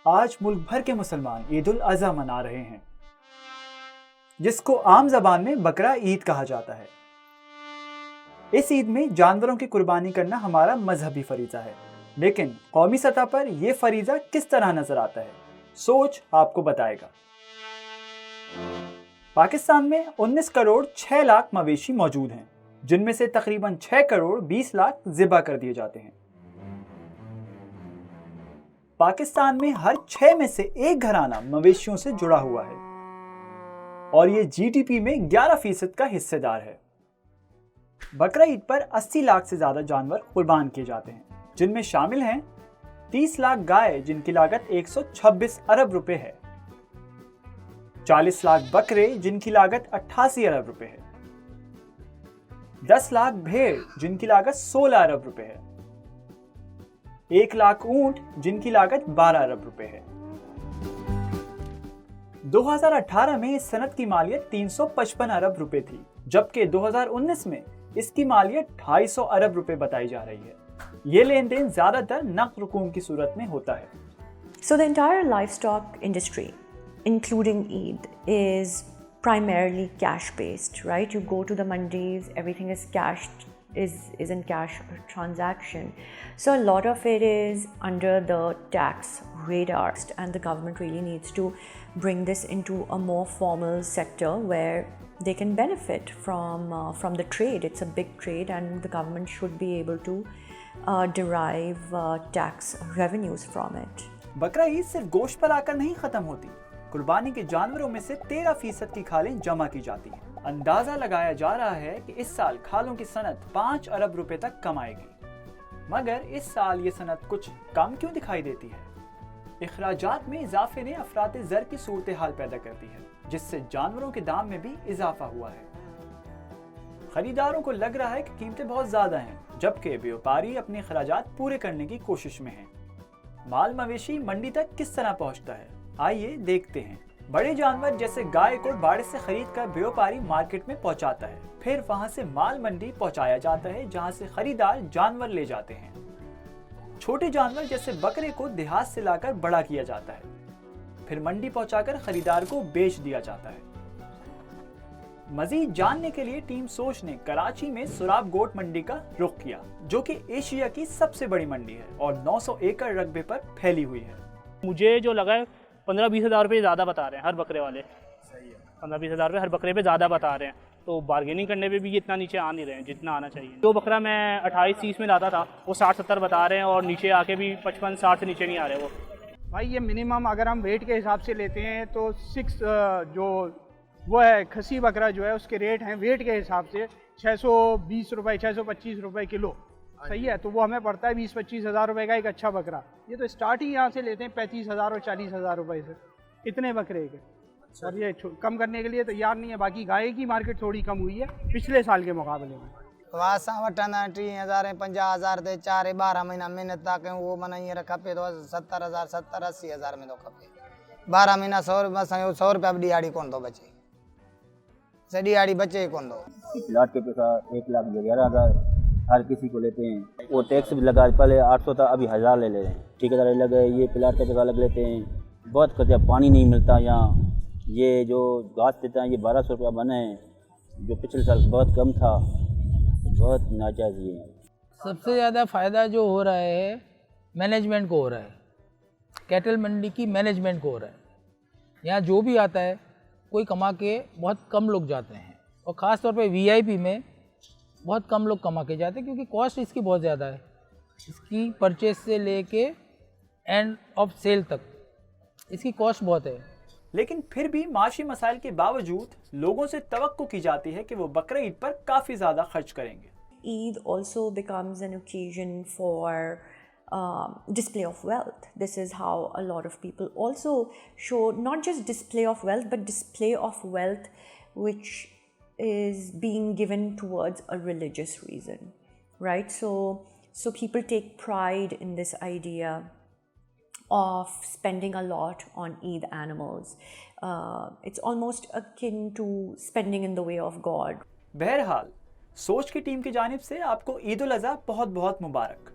आज मुल्क भर के मुसलमान ईद उल अज़हा मना रहे हैं, जिसको आम जबान में बकरा ईद कहा जाता है। इस ईद में जानवरों की कुर्बानी करना हमारा मजहबी फरीज़ा है, लेकिन कौमी सतह पर यह फरीज़ा किस तरह नजर आता है, सोच आपको बताएगा। पाकिस्तान में 19 करोड़ 6 लाख मवेशी मौजूद हैं, जिनमें से तकरीबन 6 करोड़ 20 लाख ज़िबा कर दिए जाते हैं। पाकिस्तान में हर 6 में से एक घराना मवेशियों से जुड़ा हुआ है और ये जीडीपी में 11% का हिस्सेदार है। बकरा ईद पर 80 लाख से ज्यादा जानवर कुर्बान किए जाते हैं, जिनमें शामिल हैं 30 लाख गाय जिनकी लागत 126 अरब रुपए है, 40 लाख बकरे जिनकी लागत 88 अरब रुपए है, 10 लाख भेड़ जिनकी लागत 16 अरब रुपए है, 1 लाख ऊंट जिनकी लागत 12 अरब रुपए है। 2018 में इस सनत की मालियत 355 अरब रुपए थी, जबकि 2019 में इसकी मालियत 250 अरब रुपए बताई जा रही है। ये लेन देन ज्यादातर नकद रकूम की सूरत में होता है। So the entire livestock industry, including Eid, is primarily cash based, right? You go to the mandis, everything is cashed, is in cash transaction. So a lot of it is under the tax radar, and the government really needs to bring this into a more formal sector where they can benefit from the trade. It's a big trade, and the government should be able to derive tax revenues from it. बकरा ईद सिर्फ गोश्त पर आकर नहीं खत्म होती। कुर्बानी के जानवरों में से 13% की खालें जमा की जाती हैं। अंदाजा लगाया जा रहा है कि इस साल खालों की सनत 5 अरब रुपए तक कमाएगी, मगर इस साल ये सनत कुछ कम क्यों दिखाई देती है? इखराजात में इजाफे ने अफरात ज़र की सूरत हाल पैदा कर दी है, जिससे जानवरों के दाम में भी इजाफा हुआ है। खरीदारों को लग रहा है कि कीमतें बहुत ज्यादा हैं, जबकि व्यापारी अपने खर्चात पूरे करने की कोशिश में हैं। माल मवेशी मंडी तक किस तरह पहुंचता है, आइए देखते हैं। बड़े जानवर जैसे गाय को बाड़े से खरीद कर व्यापारी मार्केट में पहुंचाता है, फिर वहां से माल मंडी पहुंचाया जाता है, जहां से खरीदार जानवर ले जाते हैं। छोटे जानवर जैसे बकरे को देहात से लाकर बड़ा किया जाता है, फिर मंडी पहुंचाकर खरीदार को बेच दिया जाता है। मजीद जानने के लिए टीम सोच ने कराची में सुराब गोट मंडी का रुख किया, जो कि एशिया की सबसे बड़ी मंडी है और 900 एकड़ रकबे पर फैली हुई है। मुझे जो लगा है 15-20 हज़ार रुपये ज़्यादा बता रहे हैं हर बकरे वाले। सही है, 15-20 हज़ार रुपये हर बकरे पे ज़्यादा बता रहे हैं, तो बार्गेनिंग करने पे भी ये इतना नीचे आ नहीं रहे हैं जितना आना चाहिए। जो बकरा मैं 28-30 में लाता था वो 60-70 बता रहे हैं, और नीचे आके भी 55-60 से नीचे नहीं आ रहे वो। भाई ये मिनिमम अगर हम वेट के हिसाब से लेते हैं तो 6 जो वो है खसी बकरा जो है उसके रेट हैं वेट के हिसाब से 620 रुपये 625 रुपये किलो। सही है, तो वो हमें पड़ता है 20-25 हज़ार रुपये का एक अच्छा बकरा। ये तो स्टार्ट ही यहाँ से लेते हैं 35,000 और 40,000 रुपये से, इतने बकरे के। अच्छा। और ये कम करने के लिए तैयार नहीं है। बाकी गाय की मार्केट थोड़ी कम हुई है पिछले साल के मुकाबले में। वासा वठंदा 30,000 50,000 ते 4-12 महीना मेहनत था कयूं, वो माना हींअर खपे तो 70,000 70-80 हज़ार में तो खपे। 12 महीना 100 रुपया बि ॾियाड़ी कोन थो बचे, सॼी ॾियाड़ी बचे ही कोन थो। प्लाट के पैसा 1,11,000 हर किसी को लेते हैं। वो टैक्स भी लगा, पहले 800 था, अभी 1000 ले रहे हैं। ठेकेदार लग गए, ये प्लाट का पैसा लग लेते हैं। बहुत खर्चा, पानी नहीं मिलता यहाँ। ये जो घास देता है ये 1200 रुपया बने हैं, जो पिछले साल बहुत कम था, बहुत नाजायज़ ये है। सबसे ज़्यादा फ़ायदा जो हो रहा है मैनेजमेंट को हो रहा है, कैटल मंडी की मैनेजमेंट को हो रहा है। यहाँ जो भी आता है कोई कमा के बहुत कम लोग जाते हैं, और ख़ास तौर पे वीआईपी में बहुत कम लोग कमा के जाते हैं, क्योंकि कॉस्ट इसकी बहुत ज़्यादा है। इसकी परचेज से लेके एंड ऑफ सेल तक इसकी कॉस्ट बहुत है। लेकिन फिर भी माशी मसाइल के बावजूद लोगों से तवक्को की जाती है कि वो बकरा ईद पर काफ़ी ज़्यादा खर्च करेंगे। Eid also becomes an occasion for display of wealth. This is how a lot of people also show not just display of wealth, but display of wealth which is being given towards a religious reason, right? So people take pride in this idea of spending a lot on Eid animals. It's almost akin to spending in the way of God. बहरहाल सोच की team की जानिब से आपको ईद उल अज़हा बहुत बहुत मुबारक।